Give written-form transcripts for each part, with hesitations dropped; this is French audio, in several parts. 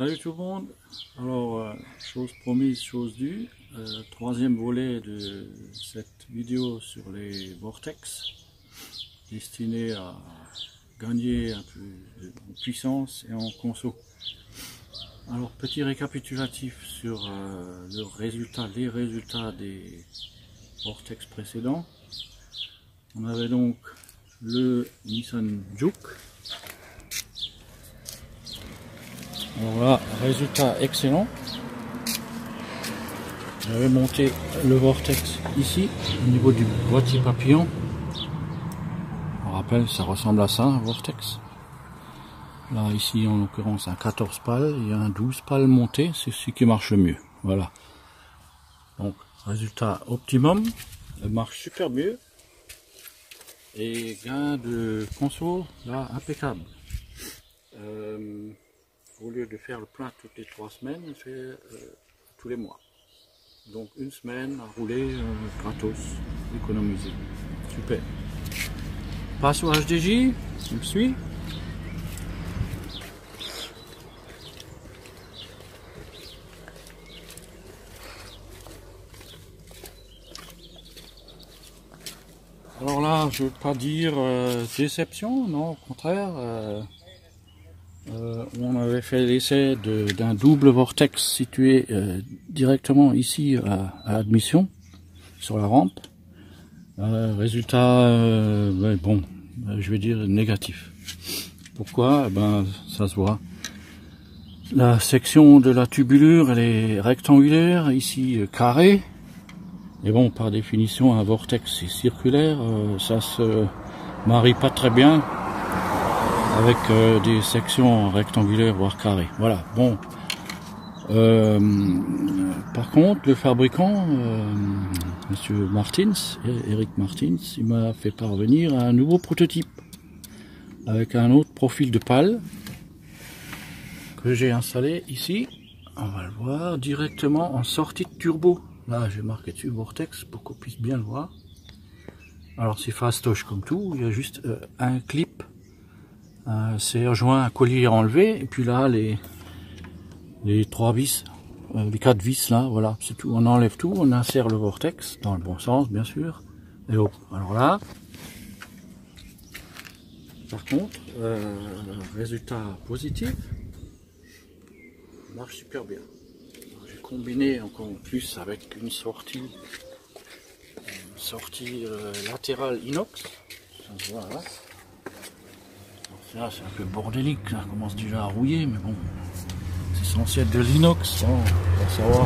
Salut tout le monde. Alors, chose promise, chose due. Troisième volet de cette vidéo sur les vortex, destiné à gagner un peu en puissance et en conso. Alors, petit récapitulatif sur les résultats des vortex précédents. On avait donc le Nissan Juke. Alors là, résultat excellent. J'avais monté le vortex ici, au niveau du boîtier papillon. On rappelle, ça ressemble à ça, un vortex. Là, ici, en l'occurrence, un 14 pales, il y a un 12 pales monté, c'est ce qui marche le mieux. Voilà. Donc, résultat optimum, elle marche super mieux. Et gain de conso, là, impeccable. Au lieu de faire le plein toutes les 3 semaines, on fait tous les mois. Donc une semaine à rouler gratos, économiser. Super. Passe au HDJ, tu me suis? Alors là, je ne veux pas dire déception, non, au contraire. On avait fait l'essai d'un double vortex situé directement ici à Admission, sur la rampe. Résultat, bon, je vais dire négatif. Pourquoi? Ben, ça se voit. La section de la tubulure, elle est rectangulaire, ici carrée. Et bon, par définition, un vortex c'est circulaire, ça se marie pas très bien avec des sections rectangulaires voire carrées. Voilà. Bon. Par contre, le fabricant, Monsieur Martins, Eric Martins, il m'a fait parvenir un nouveau prototype avec un autre profil de pale que j'ai installé ici. On va le voir directement en sortie de turbo. Là, j'ai marqué dessus vortex pour qu'on puisse bien le voir. Alors, c'est fastoche comme tout. Il y a juste un clip. C'est rejoint un collier enlevé et puis là les 3 vis, les 4 vis là, voilà, c'est tout. On enlève tout, on insère le vortex dans le bon sens bien sûr. Et hop, alors là, par contre, résultat positif, marche super bien. J'ai combiné encore plus avec une sortie latérale inox. Ça se voit là. Là, c'est un peu bordélique, ça commence déjà à rouiller, mais bon, c'est censé être de l'inox, hein, pour savoir.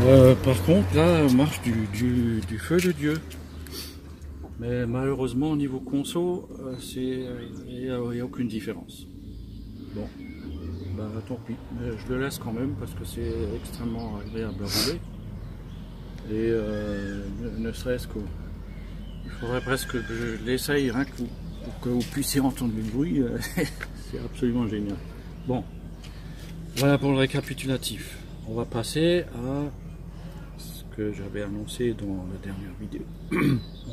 Hein. Par contre, là, marche du feu de Dieu. Mais malheureusement, au niveau conso, il n'y a aucune différence. Bon, bah tant pis, mais je le laisse quand même parce que c'est extrêmement agréable à rouler. Et ne serait-ce que, il faudrait presque que je l'essaye rien que pour que vous puissiez entendre le bruit, c'est absolument génial. Bon, voilà pour le récapitulatif. On va passer à ce que j'avais annoncé dans la dernière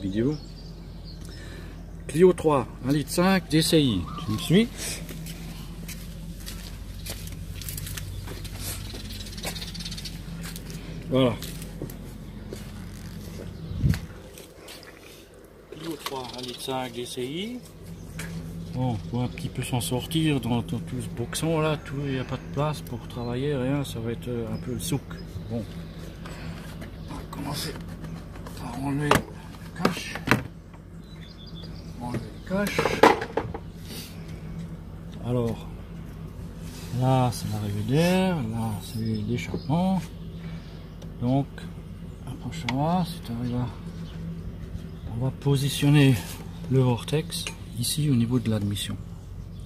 vidéo. Clio 3, 1,5 litre DCI, tu me suis? Voilà. Clio 3, 1,5 litre DCI. Bon, on va un petit peu s'en sortir dans tout ce boxon là, il n'y a pas de place pour travailler, rien, ça va être un peu le souk. Bon, on va commencer par enlever le cache. Alors, là c'est l'arrivée d'air, là c'est l'échappement. Donc, la prochaine fois, si tu arrives là, on va positionner le vortex ici au niveau de l'admission.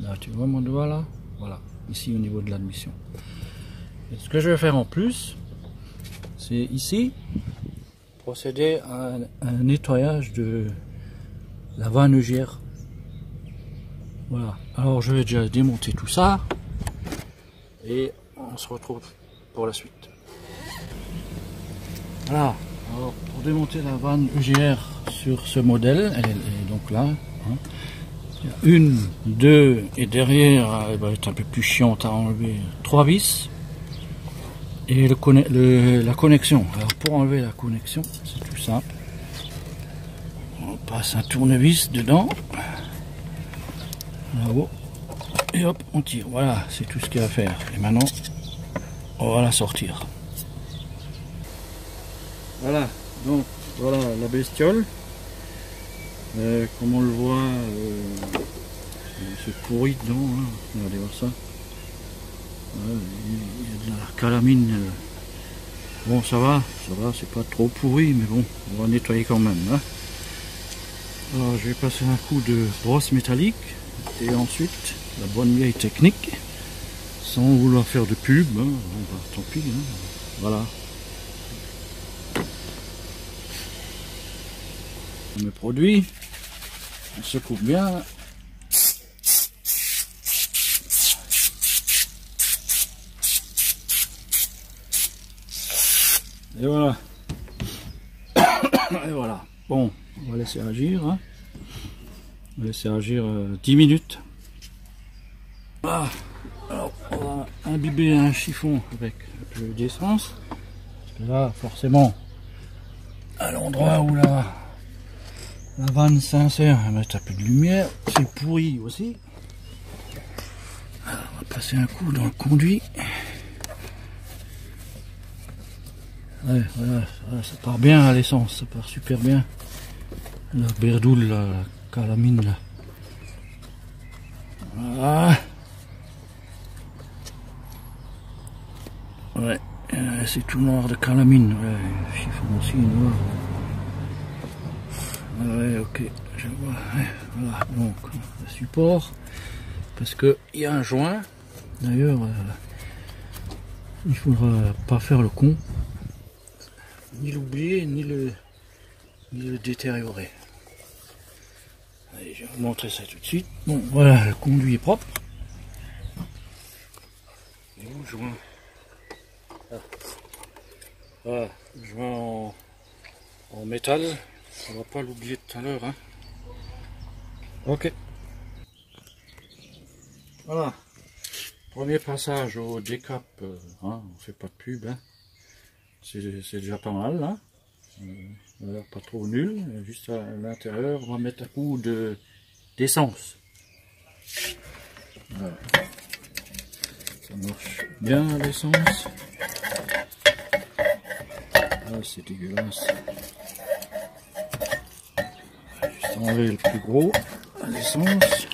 Là, tu vois mon doigt là? Voilà, ici au niveau de l'admission. Et ce que je vais faire en plus, c'est ici procéder à un nettoyage de la vanne EGR. Voilà, alors je vais déjà démonter tout ça et on se retrouve pour la suite. Voilà, alors pour démonter la vanne EGR sur ce modèle, elle est donc là. Hein. Une, deux, et derrière, elle va être un peu plus chiante à enlever, 3 vis. Et la connexion. Alors pour enlever la connexion, c'est tout simple. On passe un tournevis dedans. Là-haut. Et hop, on tire. Voilà, c'est tout ce qu'il y a à faire. Et maintenant, on va la sortir. Voilà, donc voilà la bestiole. Comme on le voit, c'est pourri dedans. Hein. Regardez voir ça. Il y a de la calamine. Bon, ça va, c'est pas trop pourri, mais bon, on va nettoyer quand même. Hein. Alors, je vais passer un coup de brosse métallique et ensuite la bonne vieille technique, sans vouloir faire de pub. Hein. Tant pis. Hein. Voilà. On me produit, on secoue bien. Et voilà. Et voilà. Bon, on va laisser agir. Hein. On va laisser agir 10 minutes. Voilà. Alors, on va imbiber un chiffon avec un peu d'essence. Parce que là, forcément, à l'endroit où la vanne s'insère, on va mettre un peu de lumière. C'est pourri aussi. Alors, on va passer un coup dans le conduit. Ouais, voilà, ça part bien à l'essence, ça part super bien. La berdoule, la calamine là. Voilà. Ouais, c'est tout noir de calamine. Ouais, le chiffon aussi noir. Ouais, ok, je vois. Ouais, voilà, donc le support. Parce que il y a un joint. D'ailleurs, il faudra pas faire le con. Ni l'oublier, ni le détériorer. Allez, je vais vous montrer ça tout de suite. Bon, voilà, le conduit est propre. Et le joint. Ah. Voilà, le joint en métal. On va pas l'oublier tout à l'heure. Hein. Ok. Voilà. Premier passage au décap. Hein, on fait pas de pub. Hein. C'est déjà pas mal là. Pas trop nul. Juste à l'intérieur, on va mettre un coup d'essence. Voilà. Ça marche bien l'essence. Ah, c'est dégueulasse. Juste enlever le plus gros, l'essence.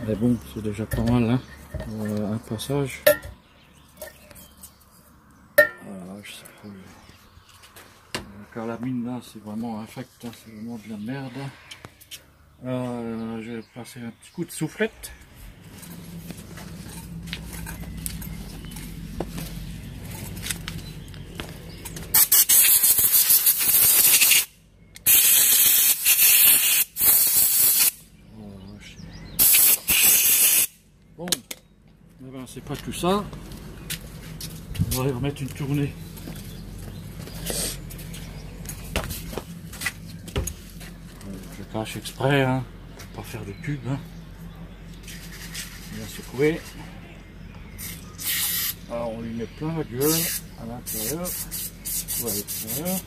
Mais bon, c'est déjà pas mal, hein. Un passage. Voilà, je sais pas. La calamine là, c'est vraiment infect, hein. C'est vraiment de la merde. Je vais passer un petit coup de soufflette. Bon, eh ben, c'est pas tout ça. On va y remettre une tournée. Je cache exprès, hein, pour pas faire de pub. Hein. Bien secouer. Alors on lui met plein la gueule à l'intérieur ou à l'extérieur.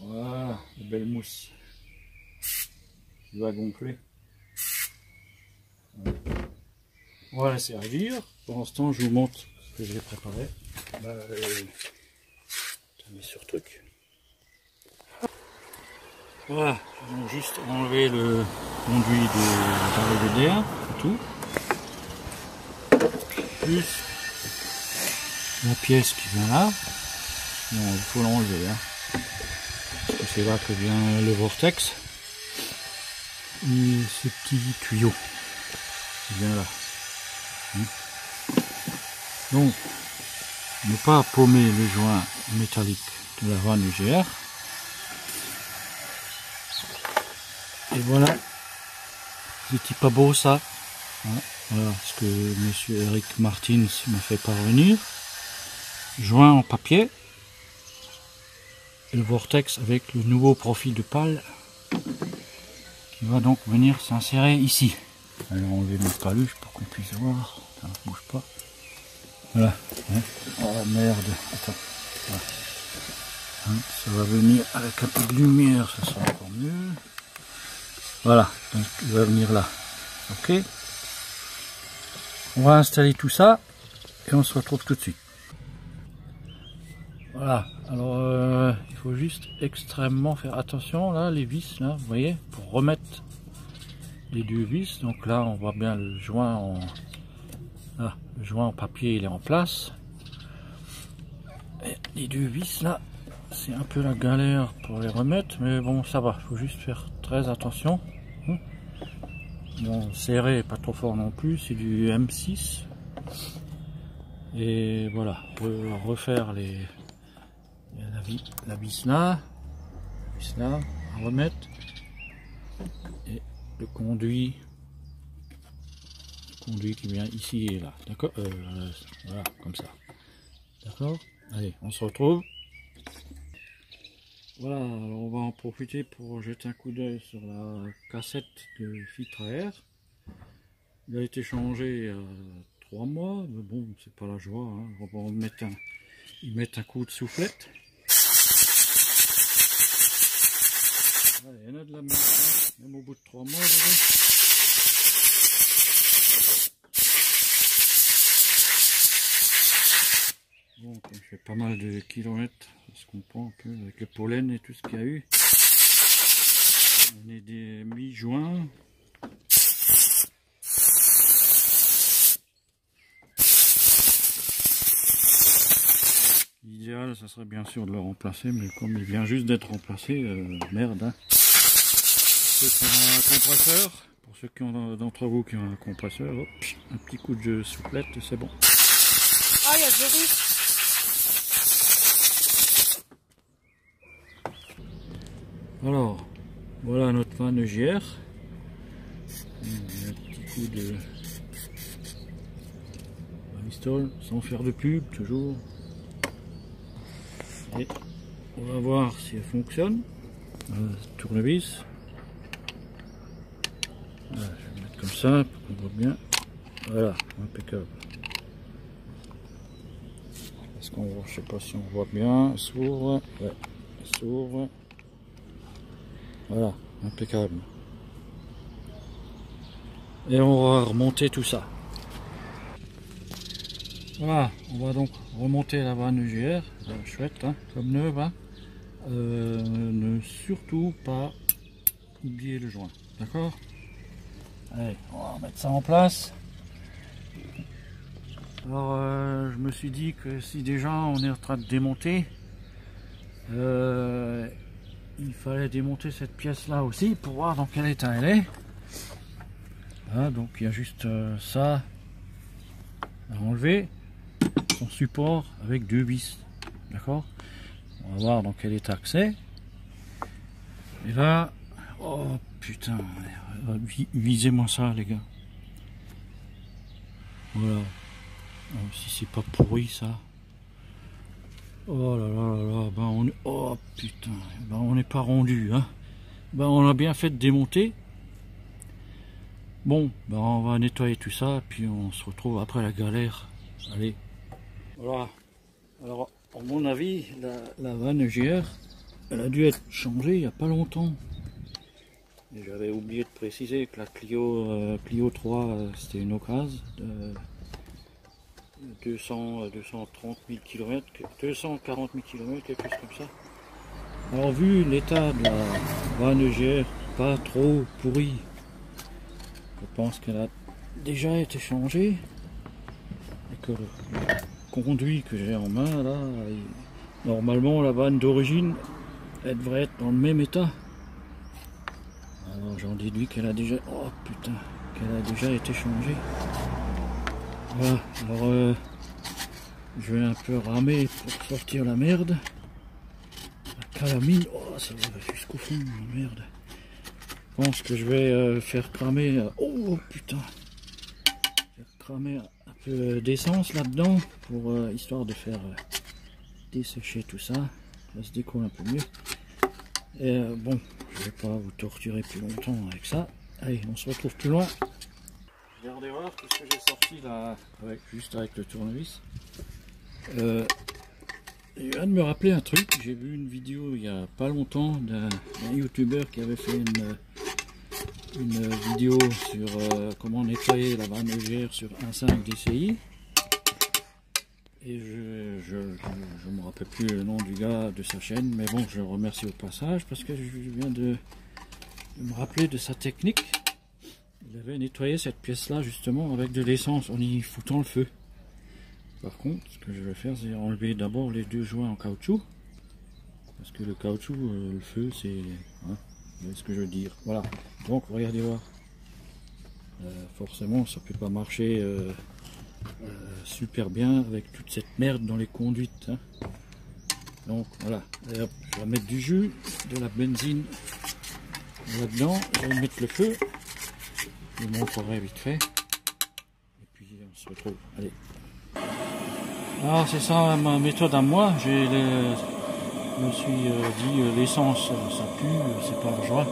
Voilà, une belle mousse qui va gonfler. On va laisser agir. Pendant ce temps, je vous montre ce que j'ai préparé. T'as mis sur truc. Voilà, on juste enlever le conduit de d'air, tout. Plus la pièce qui vient là. Bon, il faut l'enlever. Hein. Parce que c'est là que vient le vortex. Et ce petit tuyau qui vient là. Donc, ne pas paumer les joints métalliques de la vanne UGR. Et voilà, c'était pas beau ça. Voilà ce que monsieur Eric Martins m'a fait parvenir. joint en papier. Et le vortex avec le nouveau profil de pale qui va donc venir s'insérer ici. Alors enlever mes paluches pour qu'on puisse voir. Ça ne bouge pas. Voilà. Hein. Oh merde. Attends. Voilà. Hein, ça va venir avec un peu de lumière, ça sera encore mieux. Voilà. Donc il va venir là. Ok. On va installer tout ça et on se retrouve tout de suite. Voilà. Alors il faut juste extrêmement faire attention là, les vis là, vous voyez, pour remettre les deux vis. Donc là on voit bien le joint en le joint en papier, il est en place. Et les deux vis là, c'est un peu la galère pour les remettre, mais bon ça va, il faut juste faire très attention. Bon, serré, pas trop fort non plus, c'est du M6. Et voilà, refaire la vis là, à remettre. Et le conduit qui vient ici et là, d'accord, voilà, comme ça, d'accord. Allez, on se retrouve. Voilà, alors on va en profiter pour jeter un coup d'œil sur la cassette de filtre à air. Il a été changé il y a 3 mois, mais bon, c'est pas la joie, hein. On va y mettre un coup de soufflette. Voilà, il y en a de la merde, hein, même au bout de 3 mois déjà. Bon, je fais pas mal de kilomètres, ça se comprend un peu avec le pollen et tout ce qu'il y a eu. On est des mi-juin. L'idéal, ça serait bien sûr de le remplacer, mais comme il vient juste d'être remplacé, merde. Hein. Ceux qui ont un compresseur, pour ceux d'entre vous qui ont un compresseur, hop, un petit coup de soufflette, c'est bon. Ah, il y a Jerry. Alors, voilà notre fan EGR. Un petit coup de install sans faire de pub, toujours. Et on va voir si elle fonctionne. Tournevis. Voilà, je vais mettre comme ça pour qu'on voit bien. Voilà, impeccable. Est-ce qu'on voit, je sais pas si on voit bien. Elle s'ouvre. Ouais, elle s'ouvre. Voilà, impeccable. Et on va remonter tout ça. Voilà, on va donc remonter la vanne EGR. Chouette, hein, comme neuve. Hein. Ne surtout pas oublier le joint. D'accord? Allez, on va remettre ça en place. Alors, je me suis dit que si déjà on est en train de démonter, il fallait démonter cette pièce là aussi pour voir dans quel état elle est. Voilà, donc il y a juste ça à enlever, son support avec 2 vis, d'accord. On va voir dans quel état que c'est. Et là, oh putain, visez-moi ça les gars. Voilà, si c'est pas pourri ça. Oh là là là là, ben on est... oh putain, ben on n'est pas rendu, hein. Ben on a bien fait de démonter. Bon, ben on va nettoyer tout ça, puis on se retrouve après la galère. Allez. Voilà. Alors, à mon avis, la vanne EGR, elle a dû être changée il n'y a pas longtemps. J'avais oublié de préciser que la Clio 3, c'était une occasion de 230 000 km, 240 000 km, quelque chose comme ça. Alors, vu l'état de la vanne EGR, pas trop pourri, je pense qu'elle a déjà été changée et que le conduit que j'ai en main là, normalement la vanne d'origine elle devrait être dans le même état. Alors j'en déduis qu'elle a déjà, oh putain, qu'elle a déjà été changée. Voilà, alors je vais un peu ramer pour sortir la merde. La calamine, oh ça va jusqu'au fond, la merde. Je pense que je vais faire cramer, oh putain, faire cramer un peu d'essence là-dedans pour histoire de faire dessécher tout ça. Ça se décolle un peu mieux. Et bon, je vais pas vous torturer plus longtemps avec ça. Allez, on se retrouve plus loin. Regardez voir tout ce que j'ai sorti là, juste avec le tournevis. Je viens de me rappeler un truc. J'ai vu une vidéo il y a pas longtemps d'un youtubeur qui avait fait une vidéo sur comment nettoyer la vanne légère sur 1.5 DCI. Et je me rappelle plus le nom du gars de sa chaîne, mais bon, je le remercie au passage parce que je viens de me rappeler de sa technique. Il avait nettoyé cette pièce là justement avec de l'essence en y foutant le feu. Par contre, ce que je vais faire, c'est enlever d'abord les deux joints en caoutchouc, parce que le caoutchouc, le feu, c'est, hein, vous voyez ce que je veux dire. Voilà. Donc regardez voir. Forcément, ça peut pas marcher super bien avec toute cette merde dans les conduites. Hein. Donc voilà. Et hop, je vais mettre du jus, de la benzine là-dedans. Je vais mettre le feu. Je vous montrerai vite fait. Et puis on se retrouve. Allez. Alors c'est ça ma méthode à moi. Je me suis dit l'essence ça pue, c'est pas la joie.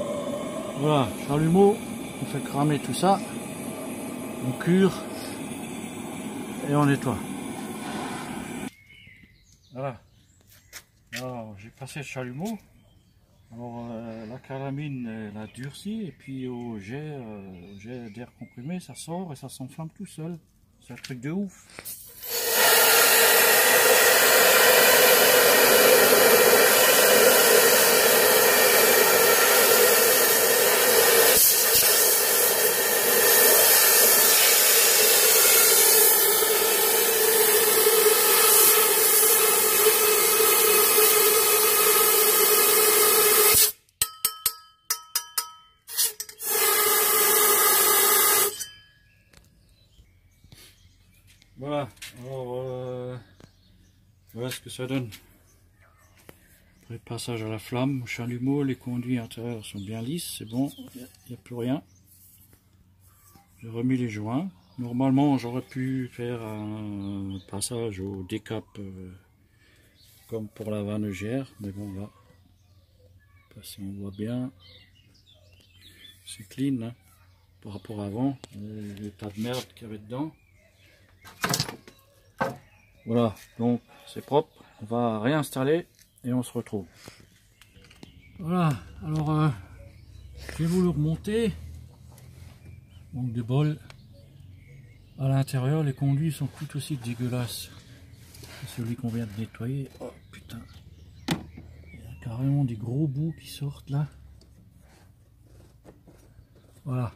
Voilà, chalumeau, on fait cramer tout ça, on cure et on nettoie. Voilà. Alors j'ai passé le chalumeau. Alors la calamine elle a durci et puis au jet d'air comprimé ça sort et ça s'enflamme tout seul. C'est un truc de ouf. Voilà, alors voilà ce que ça donne. Après passage à la flamme, au chalumeau, les conduits intérieurs sont bien lisses, c'est bon, il n'y a plus rien. J'ai remis les joints. Normalement j'aurais pu faire un passage au décap comme pour la vanne légère, mais bon là, si on voit bien, c'est clean hein, par rapport à avant, les tas de merde qu'il y avait dedans. Voilà, donc c'est propre, on va réinstaller et on se retrouve. Voilà, alors j'ai voulu remonter, manque de bol. À l'intérieur, les conduits sont tout aussi dégueulasses que celui qu'on vient de nettoyer. Oh putain, il y a carrément des gros bouts qui sortent là. Voilà.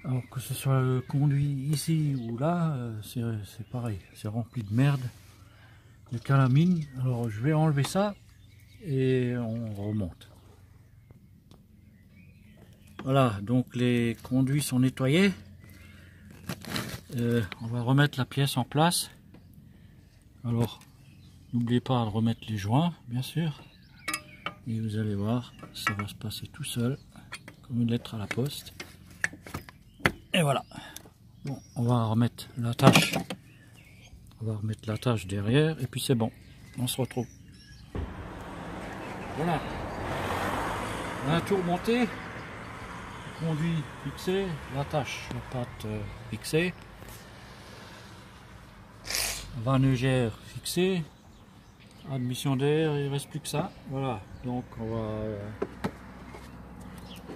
Alors que ce soit le conduit ici ou là, c'est pareil, c'est rempli de merde, de calamine. Alors je vais enlever ça et on remonte. Voilà, donc les conduits sont nettoyés. On va remettre la pièce en place. Alors n'oubliez pas de remettre les joints, bien sûr. Et vous allez voir, ça va se passer tout seul, comme une lettre à la poste. Et voilà. Bon, on va remettre l'attache. On va remettre l'attache derrière et puis c'est bon. On se retrouve. Voilà. On a tout remonté. Le conduit fixé, l'attache, la patte fixée. Vanne légère fixée. Admission d'air, il ne reste plus que ça. Voilà. Donc on va.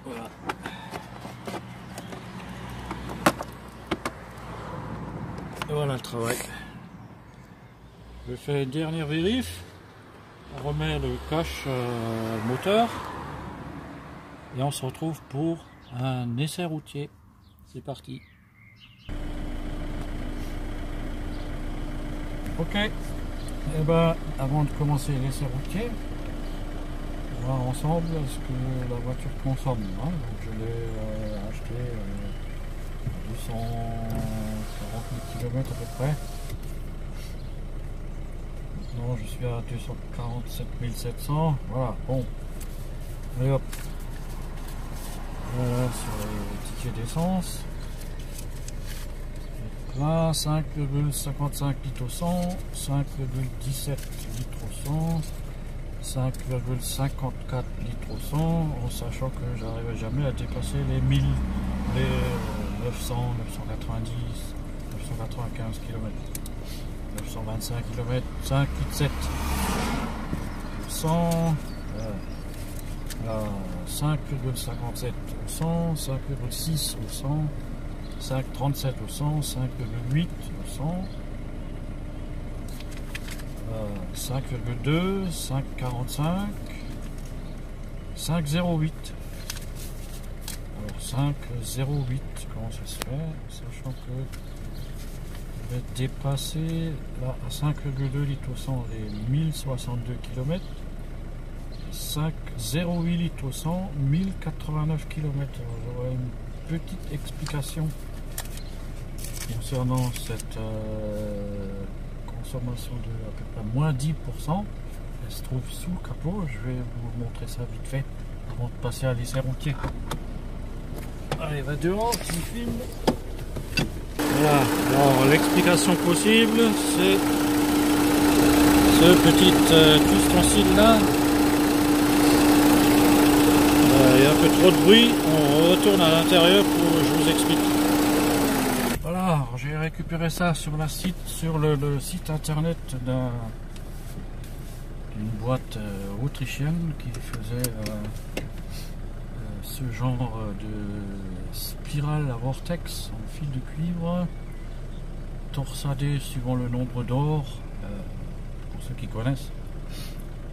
Voilà. Et voilà le travail. Je fais une dernière vérif. On remet le cache moteur. Et on se retrouve pour un essai routier. C'est parti. Ok. Et ben avant de commencer l'essai routier, on va voir ensemble ce que la voiture consomme. Hein. Donc je l'ai acheté 240 000 km à peu près. Maintenant je suis à 247 700. Voilà, bon. Allez hop. Voilà sur les tickets d'essence. là 5,55 litres au 100, 5,17 litres au 100, 5,54 litres au 100, en sachant que j'arrive jamais à dépasser les 1000, les 900, 990, 995 km, 925 km, 5 litres 7 au 100, là 5,57 au 100, 5,6 au 100, 5,37 au 100, 5,8 au 100, 5,2, 5,45, 5,08. Alors 5,08, comment ça se fait, sachant que je vais dépasser là à 5,2 litres au 100 les 1062 km, 5,08 litres au 100, 1089 km. J'aurais une petite explication concernant cette consommation de à peu près moins 10%. Elle se trouve sous le capot. Je vais vous montrer ça vite fait avant de passer à l'essai routier. Allez, va dehors, tu filmes. Voilà, alors l'explication possible, c'est ce petit ustensile là. Il y a un peu trop de bruit, on retourne à l'intérieur pour que je vous explique. Voilà, j'ai récupéré ça sur le site internet d'une boîte autrichienne qui faisait ce genre de spirale à vortex en fil de cuivre, torsadé suivant le nombre d'or, pour ceux qui connaissent,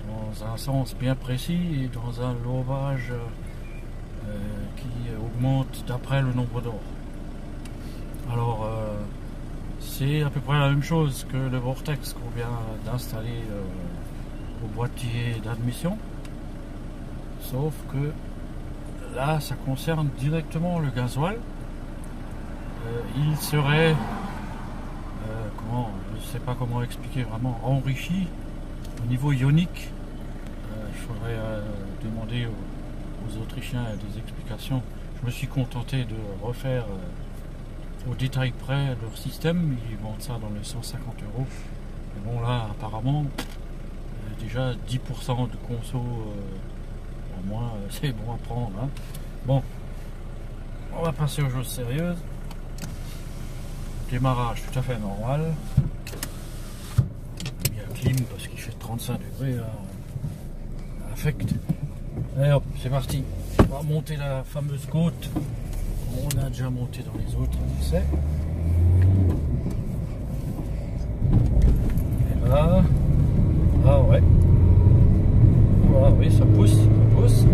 dans un sens bien précis et dans un lobage qui augmente d'après le nombre d'or. Alors c'est à peu près la même chose que le vortex qu'on vient d'installer au boîtier d'admission, sauf que là ça concerne directement le gasoil. Il serait je ne sais pas comment expliquer, vraiment enrichi au niveau ionique. Il faudrait demander aux Autrichiens des explications. Je me suis contenté de refaire au détail près leur système. Ils vendent ça dans les 150 €. Mais bon, là apparemment déjà 10% de conso en moins, c'est bon à prendre, hein. Bon, on va passer aux choses sérieuses. Démarrage tout à fait normal. Il y a clim parce qu'il fait 35 degrés là. Affect. Allez hop, c'est parti. On va monter la fameuse côte. On a déjà monté dans les autres, on sait. Et là. Ah ouais. Ah oui, ça pousse, ça pousse.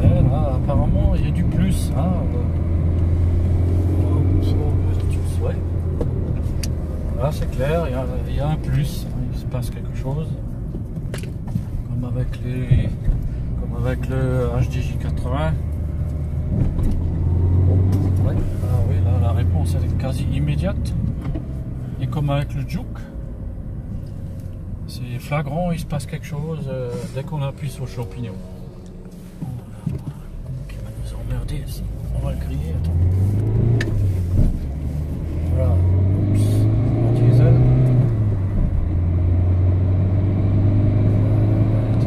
Ouais, là, apparemment, il y a du plus. Hein. Ouais. Là, c'est clair, il y a un plus. Il se passe quelque chose. Comme avec le HDJ 80. Ouais. Ah oui, là, la réponse elle est quasi immédiate. Et comme avec le Juke, c'est flagrant, il se passe quelque chose dès qu'on appuie sur le champignon. Qui va nous emmerder ici. On va le griller, attends. Voilà. Oups. En diesel.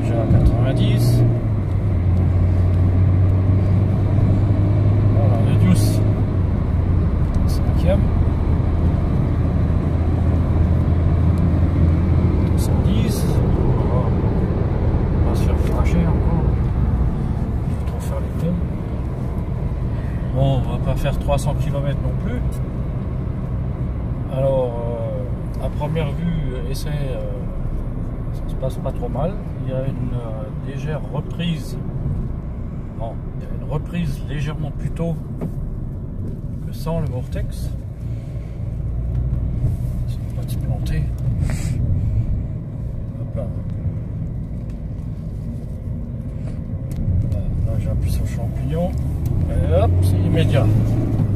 Déjà à 90. Voilà, le Deuce. 5e. 110. On va se faire flasher encore. Il faut trop faire les thèmes. Bon, on va pas faire 300 km non plus. Alors, à première vue, essai, ça se passe pas trop mal. Il y a une légère reprise. Non, il y a une reprise légèrement plus tôt que sans le vortex. Ça va pas s'y planter. Hop là. Là, j'appuie sur le champignon. Et hop, c'est immédiat.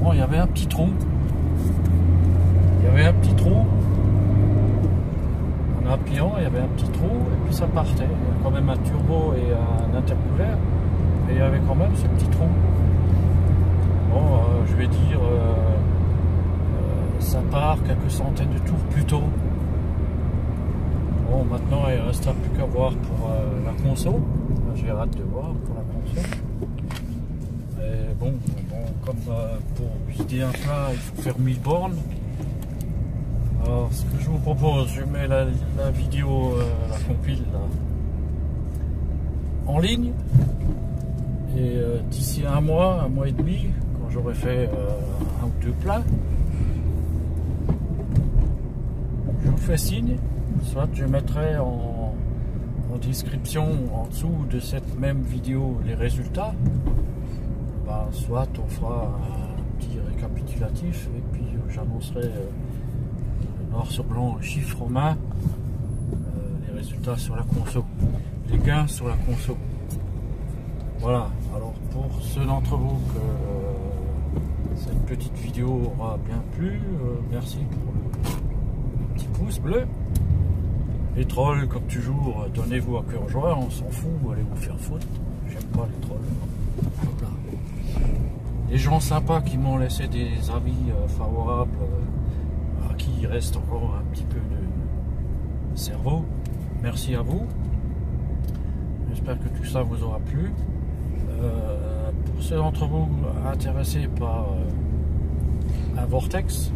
Bon, il y avait un petit trou. Il y avait un petit trou. En appuyant, il y avait un petit trou et puis ça partait. Il y avait quand même un turbo et un intercooler. Et il y avait quand même ce petit trou. Bon, je vais dire, ça part quelques centaines de tours plus tôt. Bon, maintenant il ne restera plus qu'à voir pour la conso. J'ai hâte de voir pour la conso. Et bon, comme pour vider un plat, il faut faire 1000 bornes. Alors, ce que je vous propose, je mets la vidéo, la compile là, en ligne. Et d'ici un mois et demi, quand j'aurai fait un ou deux plats, je vous fais signe. Soit je mettrai en description en dessous de cette même vidéo les résultats, ben, soit on fera un petit récapitulatif et puis j'annoncerai noir sur blanc, chiffres en main, les résultats sur la conso, les gains sur la conso. Voilà, alors pour ceux d'entre vous que cette petite vidéo aura bien plu, merci pour le petit pouce bleu. Les trolls, comme toujours, donnez-vous à cœur joie, on s'en fout, allez vous faire foutre. J'aime pas les trolls. Voilà. Les gens sympas qui m'ont laissé des avis favorables, à qui il reste encore un petit peu de cerveau, merci à vous. J'espère que tout ça vous aura plu. Pour ceux d'entre vous intéressés par un vortex,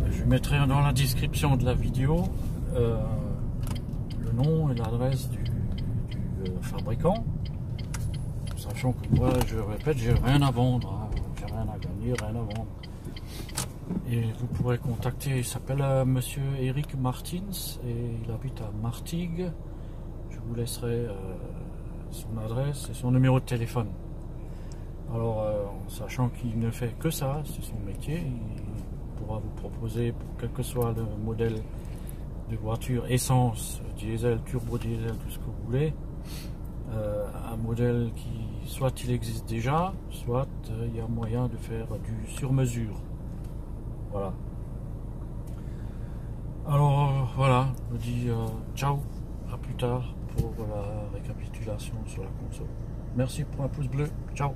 je mettrai dans la description de la vidéo le nom et l'adresse du fabricant, sachant que moi, je répète, j'ai rien à vendre, hein. J'ai rien à gagner, rien à vendre. Et vous pourrez contacter, il s'appelle monsieur Eric Martins et il habite à Martigues. Je vous laisserai son adresse et son numéro de téléphone. Alors, en sachant qu'il ne fait que ça, c'est son métier, il pourra vous proposer, pour quel que soit le modèle de voiture, essence, diesel, turbo diesel, tout ce que vous voulez, un modèle qui, soit il existe déjà, soit il y a moyen de faire du sur-mesure. Voilà. Alors voilà, je vous dis ciao, à plus tard pour la récapitulation sur la console. Merci pour un pouce bleu, ciao.